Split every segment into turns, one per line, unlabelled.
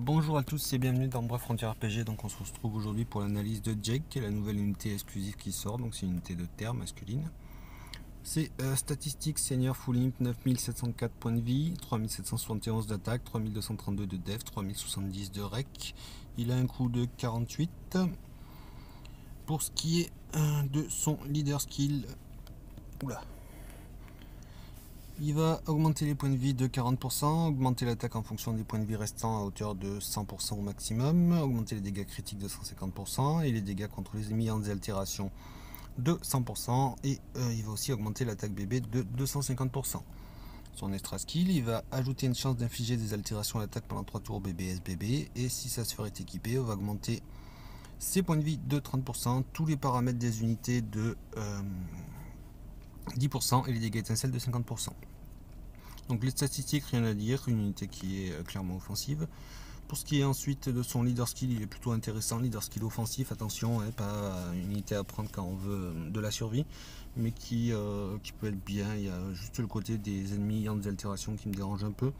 Bonjour à tous et bienvenue dans Bref Frontier RPG. Donc on se retrouve aujourd'hui pour l'analyse de Jake, qui est la nouvelle unité exclusive qui sort. Donc c'est une unité de terre masculine. C'est statistiques senior full imp, 9704 points de vie, 3771 d'attaque, 3232 de def, 3070 de rec. Il a un coût de 48. Pour ce qui est de son leader skill, il va augmenter les points de vie de 40%, augmenter l'attaque en fonction des points de vie restants à hauteur de 100% au maximum, augmenter les dégâts critiques de 150% et les dégâts contre les ennemis en désaltération de 100%, et il va aussi augmenter l'attaque bébé de 250%. Son extra skill, il va ajouter une chance d'infliger des altérations à l'attaque pendant 3 tours BBSBB, et si sa sphère est équipée, on va augmenter ses points de vie de 30%, tous les paramètres des unités de 10% et les dégâts étincelles de 50%. Donc les statistiques, rien à dire, une unité qui est clairement offensive. Pour ce qui est ensuite de son leader skill, il est plutôt intéressant, leader skill offensif, attention, pas une unité à prendre quand on veut de la survie, mais qui peut être bien. Il y a juste le côté des ennemis en désaltération qui me dérange un peu.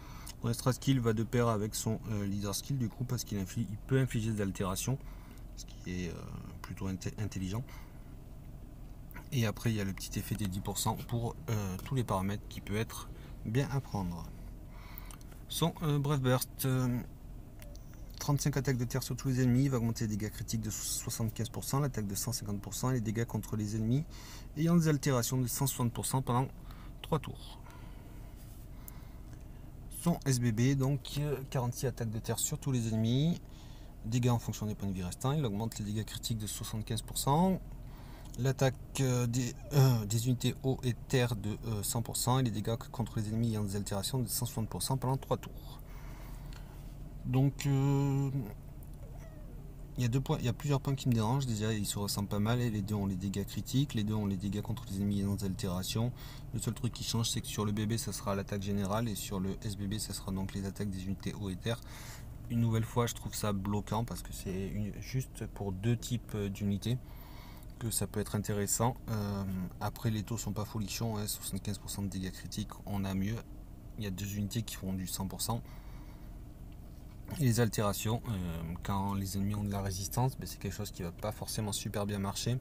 Son extra skill va de pair avec son leader skill du coup, parce qu'il peut infliger des altérations, ce qui est plutôt intelligent. Et après il y a le petit effet des 10% pour tous les paramètres qui peut être bien à prendre. Son Bref Burst, 35 attaques de terre sur tous les ennemis, il va augmenter les dégâts critiques de 75%, l'attaque de 150% et les dégâts contre les ennemis ayant des altérations de 160% pendant 3 tours. Son SBB, donc 46 attaques de terre sur tous les ennemis, dégâts en fonction des points de vie restants, il augmente les dégâts critiques de 75%, l'attaque des unités eau et terre de 100% et les dégâts contre les ennemis ayant des altérations de 160% pendant 3 tours. Donc il y a plusieurs points qui me dérangent. Déjà, ils se ressemblent pas mal, et les deux ont les dégâts critiques, les deux ont les dégâts contre les ennemis ayant des altérations. Le seul truc qui change, c'est que sur le BB ça sera l'attaque générale, et sur le SBB ça sera donc les attaques des unités eau et terre. Une nouvelle fois, je trouve ça bloquant parce que c'est juste pour deux types d'unités que ça peut être intéressant. Après, les taux sont pas folichons, 75% de dégâts critiques, on a mieux. Il y a deux unités qui font du 100%. Et les altérations, quand les ennemis ont de la résistance, c'est quelque chose qui va pas forcément super bien marcher.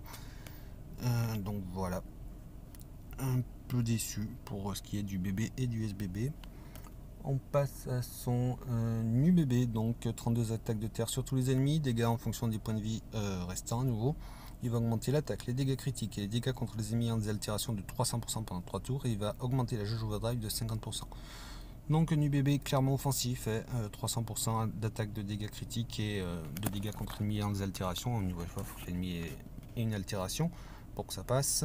Donc voilà, un peu déçu pour ce qui est du BB et du SBB. On passe à son NUBB, donc 32 attaques de terre sur tous les ennemis, dégâts en fonction des points de vie restants à nouveau. Il va augmenter l'attaque, les dégâts critiques et les dégâts contre les ennemis en désaltération de 300% pendant 3 tours, et il va augmenter la jauge overdrive de 50%. Donc NUBB clairement offensif, 300% d'attaque de dégâts critiques et de dégâts contre l'ennemi en désaltération. Une nouvelle fois, il faut que l'ennemi ait une altération pour que ça passe.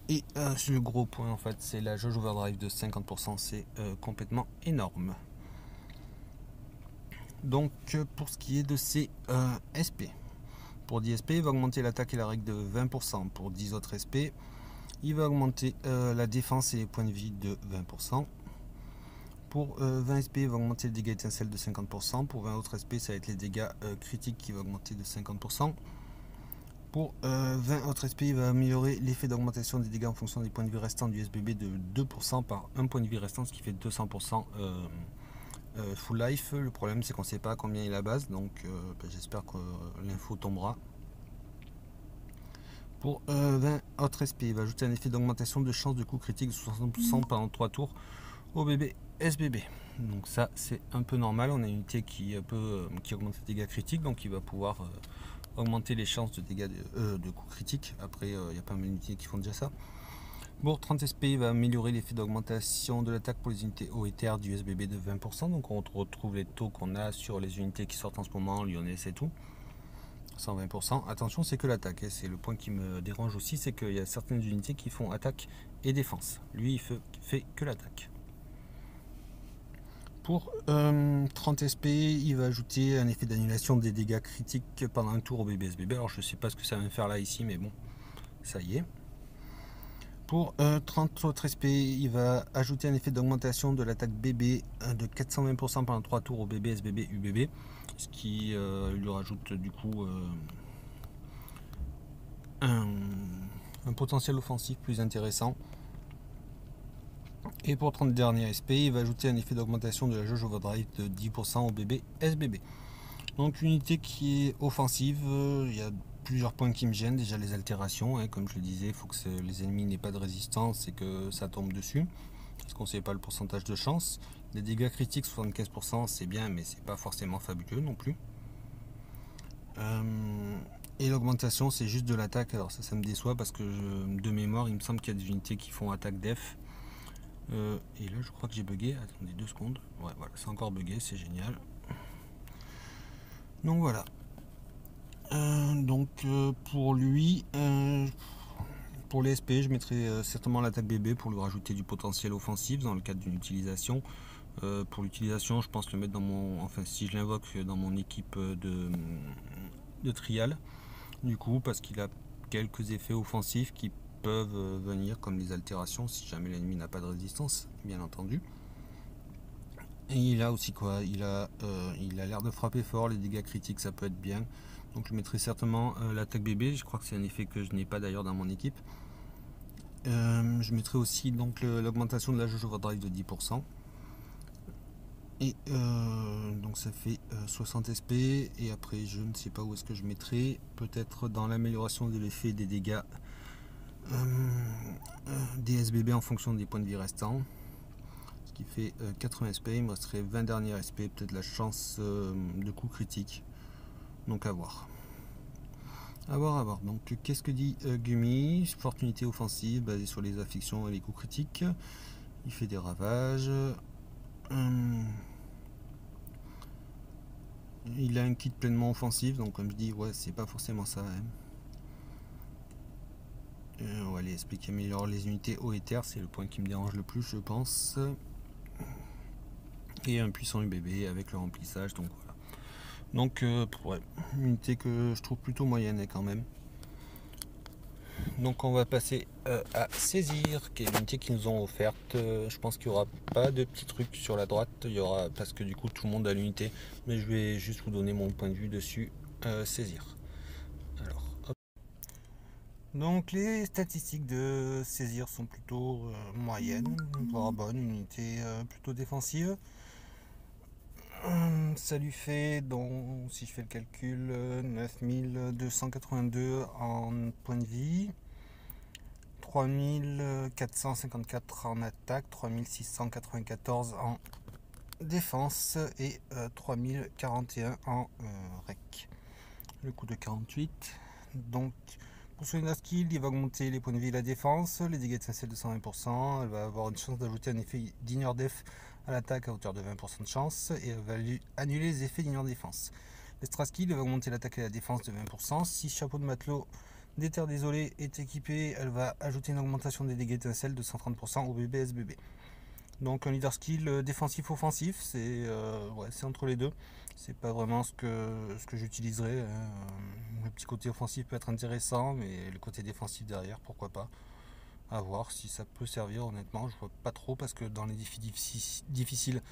Et le gros point en fait, c'est la jauge overdrive de 50%, c'est complètement énorme. Donc pour ce qui est de ces SP, pour 10 SP, il va augmenter l'attaque et la règle de 20%. Pour 10 autres SP, il va augmenter la défense et les points de vie de 20%. Pour 20 SP, il va augmenter les dégâts étincelles de 50%. Pour 20 autres SP, ça va être les dégâts critiques qui vont augmenter de 50%. Pour 20 autres SP, il va améliorer l'effet d'augmentation des dégâts en fonction des points de vie restants du SBB de 2% par un point de vie restant, ce qui fait 200% full life. Le problème, c'est qu'on ne sait pas combien est la base, donc j'espère que l'info tombera. Pour 20 autres SP, il va ajouter un effet d'augmentation de chance de coup critique de 60% pendant 3 tours au BB SBB. Donc ça, c'est un peu normal. On a une unité qui augmente les dégâts critiques, donc il va pouvoir augmenter les chances de dégâts de coups critiques. Après, il y a pas mal d'unités qui font déjà ça. Pour 30 SP, il va améliorer l'effet d'augmentation de l'attaque pour les unités eau et terre du SBB de 20%. Donc on retrouve les taux qu'on a sur les unités qui sortent en ce moment, Lyonnais et tout. 120%. Attention, c'est que l'attaque. C'est le point qui me dérange aussi, c'est qu'il y a certaines unités qui font attaque et défense. Lui, il fait que l'attaque. Pour 30 SP, il va ajouter un effet d'annulation des dégâts critiques pendant un tour au BBSBB. Alors je sais pas ce que ça va me faire là ici, mais bon, ça y est. Pour 30 autres SP, il va ajouter un effet d'augmentation de l'attaque BB de 420% pendant 3 tours au BBSBB UBB, ce qui lui rajoute du coup un potentiel offensif plus intéressant. Et pour 30 derniers SP, il va ajouter un effet d'augmentation de la jauge overdrive de 10% au bébé SBB. Donc unité qui est offensive, il y a plusieurs points qui me gênent. Déjà les altérations, comme je le disais, il faut que les ennemis n'aient pas de résistance et que ça tombe dessus. Parce qu'on ne sait pas le pourcentage de chance. Les dégâts critiques 75% c'est bien, mais c'est pas forcément fabuleux non plus. Et l'augmentation c'est juste de l'attaque. Alors ça me déçoit parce que de mémoire il me semble qu'il y a des unités qui font attaque def. Et là je crois que j'ai bugué. Attendez 2 secondes. Ouais voilà, c'est encore bugué, c'est génial. Donc voilà. Pour lui, pour les SP, je mettrai certainement l'attaque bébé pour lui rajouter du potentiel offensif dans le cadre d'une utilisation. Pour l'utilisation, je pense le mettre dans mon, enfin si je l'invoque dans mon équipe de trial, du coup, parce qu'il a quelques effets offensifs qui peuvent venir comme les altérations si jamais l'ennemi n'a pas de résistance, bien entendu. Et il a aussi quoi, il a l'air de frapper fort, les dégâts critiques ça peut être bien. Donc je mettrai certainement l'attaque bébé, je crois que c'est un effet que je n'ai pas d'ailleurs dans mon équipe. Je mettrai aussi donc l'augmentation de la jauge overdrive de 10%. Et donc ça fait 60 SP. Et après je ne sais pas où est-ce que je mettrai. Peut-être dans l'amélioration de l'effet des dégâts des SBB en fonction des points de vie restants. Ce qui fait 80 SP. Il me resterait 20 derniers SP. Peut-être la chance de coup critique. Donc à voir. À voir. Donc qu'est-ce que dit Gumi? Forte unité offensive basée sur les afflictions et les coups critiques. Il fait des ravages. Il a un kit pleinement offensif, donc comme je dis, ouais, c'est pas forcément ça. On va aller expliquer améliore les unités haut et terre, c'est le point qui me dérange le plus, je pense. Et un puissant UBB avec le remplissage, donc voilà. Donc, ouais, une unité que je trouve plutôt moyenne quand même. Donc on va passer à saisir, qui est l'unité qu'ils nous ont offerte. Je pense qu'il n'y aura pas de petits trucs sur la droite, il y aura, parce que du coup tout le monde a l'unité, mais je vais juste vous donner mon point de vue dessus. Saisir. Alors, hop. Donc les statistiques de saisir sont plutôt moyennes, voire bonnes, une unité plutôt défensive. Ça lui fait, donc, si je fais le calcul, 9282 en points de vie. 3454 en attaque, 3694 en défense et 3041 en rec. Le coup de 48. Donc pour soigner la skill, il va augmenter les points de vie et la défense, les dégâts étincelles de 120%, elle va avoir une chance d'ajouter un effet d'inner def à l'attaque à hauteur de 20% de chance et elle va lui annuler les effets d'inner défense. L'extra skill va augmenter l'attaque et la défense de 20%. Si chapeau de matelot des terres désolées est équipée, elle va ajouter une augmentation des dégâts étincelles de 130% au bébé SBB. Donc un leader skill défensif offensif, c'est entre les deux. C'est pas vraiment ce que j'utiliserais. Le petit côté offensif peut être intéressant, mais le côté défensif derrière, pourquoi pas. À voir si ça peut servir. Honnêtement, je vois pas trop parce que dans les défis difficiles,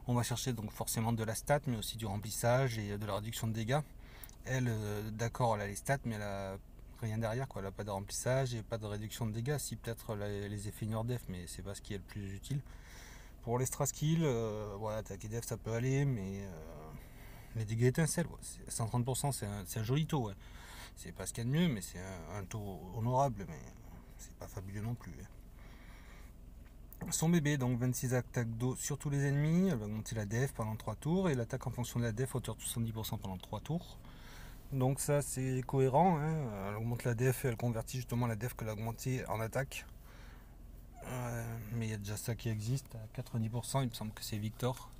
on va chercher donc forcément de la stat, mais aussi du remplissage et de la réduction de dégâts. Elle, d'accord, elle a les stats, mais elle a rien derrière, quoi. Elle a pas de remplissage et pas de réduction de dégâts. Si peut-être les effets Nordef, mais c'est pas ce qui est le plus utile. Pour les strat skills, attaque et def ça peut aller, mais les dégâts étincelles, 130%, c'est un joli taux. Ouais. C'est pas ce qu'il y a de mieux, mais c'est un taux honorable, mais c'est pas fabuleux non plus. Son bébé, donc 26 attaques d'eau sur tous les ennemis, elle va augmenter la def pendant 3 tours et l'attaque en fonction de la def hauteur de 70% pendant 3 tours. Donc ça c'est cohérent, elle augmente la def et elle convertit justement la def qu'elle a augmentée en attaque. Mais il y a déjà ça qui existe à 90%, il me semble que c'est Victor.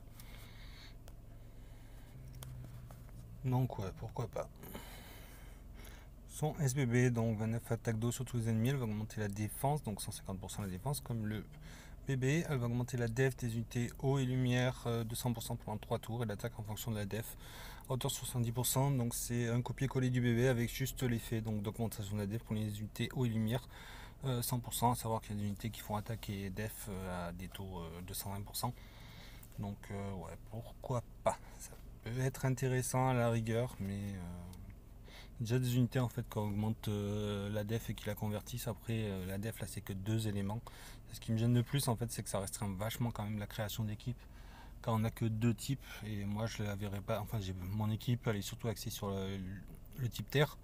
Donc ouais, pourquoi pas. Son SBB, donc 29 attaques d'eau sur tous les ennemis, elle va augmenter la défense, donc 150% la défense, comme le bébé. Elle va augmenter la def des unités eau et lumière de 100% pendant 3 tours et l'attaque en fonction de la def à hauteur de 70%. Donc c'est un copier-coller du bébé avec juste l'effet d'augmentation de la def pour les unités eau et lumière 100%, à savoir qu'il y a des unités qui font attaque et def à des taux de 120%. Donc ouais, pourquoi pas. Ça peut être intéressant à la rigueur, mais déjà des unités en fait qui augmentent la def et qui la convertissent. Après la def là c'est que 2 éléments. Ce qui me gêne le plus en fait c'est que ça restreint vachement quand même la création d'équipe quand on n'a que 2 types, et moi je la verrai pas, enfin mon équipe elle est surtout axée sur le type terre,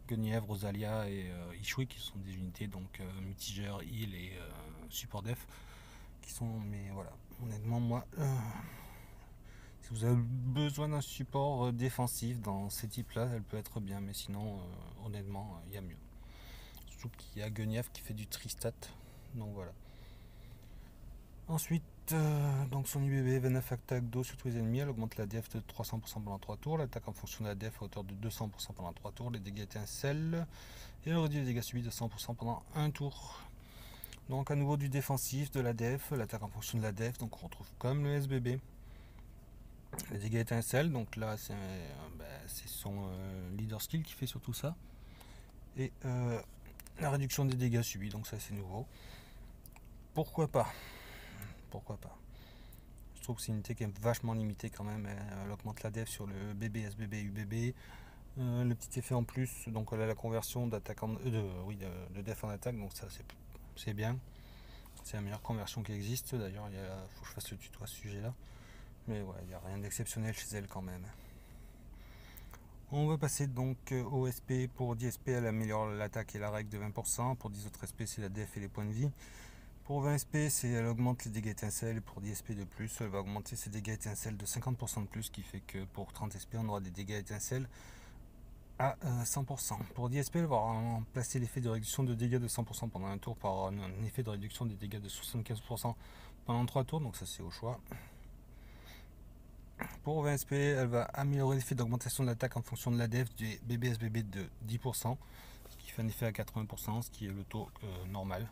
Guenièvre, Rosalia et Ishui qui sont des unités donc mitigeur, heal et support def qui sont, mais voilà, honnêtement moi si vous avez besoin d'un support défensif dans ces types là elle peut être bien, mais sinon honnêtement il y a mieux, surtout qu'il y a Guenièvre qui fait du tristat, donc voilà. Ensuite, donc son IBB, 29 attaques d'eau sur tous les ennemis, elle augmente la def de 300% pendant 3 tours, l'attaque en fonction de la def à hauteur de 200% pendant 3 tours, les dégâts étincelles, et elle réduit les dégâts subis de 100% pendant 1 tour. Donc à nouveau du défensif, de la def, l'attaque en fonction de la def, donc on retrouve comme le SBB. Les dégâts étincelles, donc là c'est son leader skill qui fait surtout ça. Et la réduction des dégâts subis, donc ça c'est nouveau. Pourquoi pas? Je trouve que c'est une unité qui est vachement limitée quand même. Elle augmente la def sur le BB, SBB, UBB. Le petit effet en plus, donc elle a la conversion d'attaque de def en attaque, donc ça c'est bien. C'est la meilleure conversion qui existe. D'ailleurs, il faut que je fasse le tuto à ce sujet-là. Mais ouais, il n'y a rien d'exceptionnel chez elle quand même. On va passer donc au SP. Pour 10 SP, elle améliore l'attaque et la règle de 20%. Pour 10 autres SP, c'est la def et les points de vie. Pour 20 SP, elle augmente les dégâts étincelles, et pour 10 SP de plus, elle va augmenter ses dégâts étincelles de 50% de plus, ce qui fait que pour 30 SP, on aura des dégâts étincelles à 100%. Pour 10 SP, elle va remplacer l'effet de réduction de dégâts de 100% pendant un tour par un effet de réduction des dégâts de 75% pendant 3 tours, donc ça c'est au choix. Pour 20 SP, elle va améliorer l'effet d'augmentation de l'attaque en fonction de la def du BBSBB de 10%, ce qui fait un effet à 80%, ce qui est le taux normal.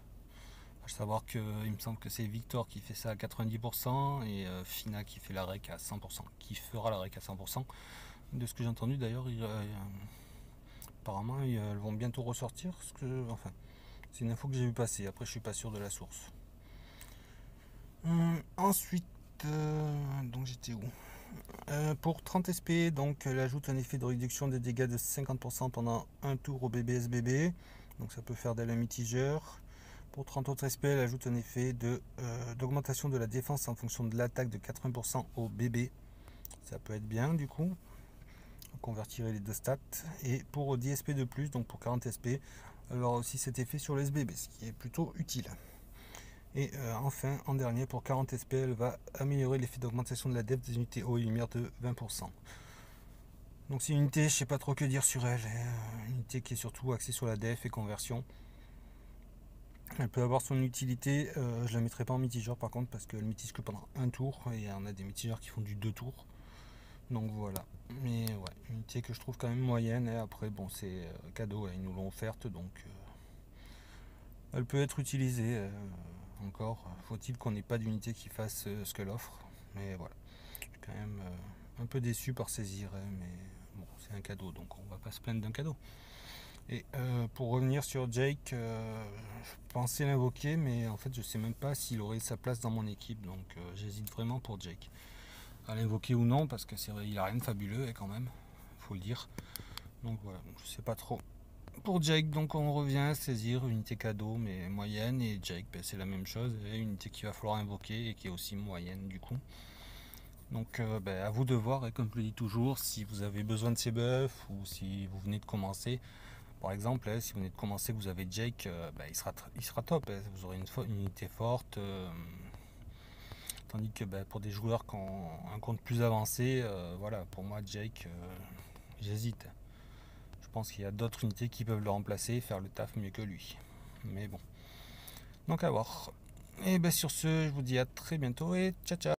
À savoir que il me semble que c'est Victor qui fait ça à 90% et Fina qui fait la rec à 100%, qui fera la rec à 100%. De ce que j'ai entendu d'ailleurs, apparemment elles vont bientôt ressortir. Enfin, c'est une info que j'ai vu passer. Après, je suis pas sûr de la source. Ensuite, donc j'étais où? Pour 30 SP, donc elle ajoute un effet de réduction des dégâts de 50% pendant un tour au BBSBB. Donc ça peut faire d'elle un mitigeur. Pour 30 autres SP, elle ajoute un effet d'augmentation de la défense en fonction de l'attaque de 80% au BB. Ça peut être bien du coup. On convertirait les deux stats. Et pour 10 SP de plus, donc pour 40 SP, elle aura aussi cet effet sur le SBB, ce qui est plutôt utile. Et enfin, en dernier, pour 40 SP, elle va améliorer l'effet d'augmentation de la def des unités eau et lumière de 20%. Donc c'est une unité, je sais pas trop que dire sur elle. Une unité qui est surtout axée sur la def et conversion. Elle peut avoir son utilité, je la mettrai pas en mitigeur par contre parce qu'elle mitige que pendant un tour et on a des mitigeurs qui font du 2 tours. Donc voilà. Mais ouais, une unité que je trouve quand même moyenne, et après bon c'est cadeau, ils nous l'ont offerte donc elle peut être utilisée. Encore, faut-il qu'on n'ait pas d'unité qui fasse ce qu'elle offre. Mais voilà. Je suis quand même un peu déçu par ces irées, mais bon c'est un cadeau donc on va pas se plaindre d'un cadeau. Et pour revenir sur Jake, je pensais l'invoquer, mais en fait je sais même pas s'il aurait sa place dans mon équipe, donc j'hésite vraiment pour Jake. À l'invoquer ou non, parce que c'est vrai, il a rien de fabuleux, et quand même, faut le dire. Donc voilà, je sais pas trop. Pour Jake, donc on revient à saisir une unité cadeau, mais moyenne, et Jake, ben, c'est la même chose, et une unité qu'il va falloir invoquer, et qui est aussi moyenne du coup. Donc ben, à vous de voir, et comme je le dis toujours, si vous avez besoin de ces buffs, ou si vous venez de commencer, par exemple, si vous venez de commencer, vous avez Jake, il sera top. Vous aurez une unité forte. Tandis que pour des joueurs qui ont un compte plus avancé, voilà, pour moi, Jake, j'hésite. Je pense qu'il y a d'autres unités qui peuvent le remplacer et faire le taf mieux que lui. Mais bon. Donc à voir. Et sur ce, je vous dis à très bientôt et ciao ciao.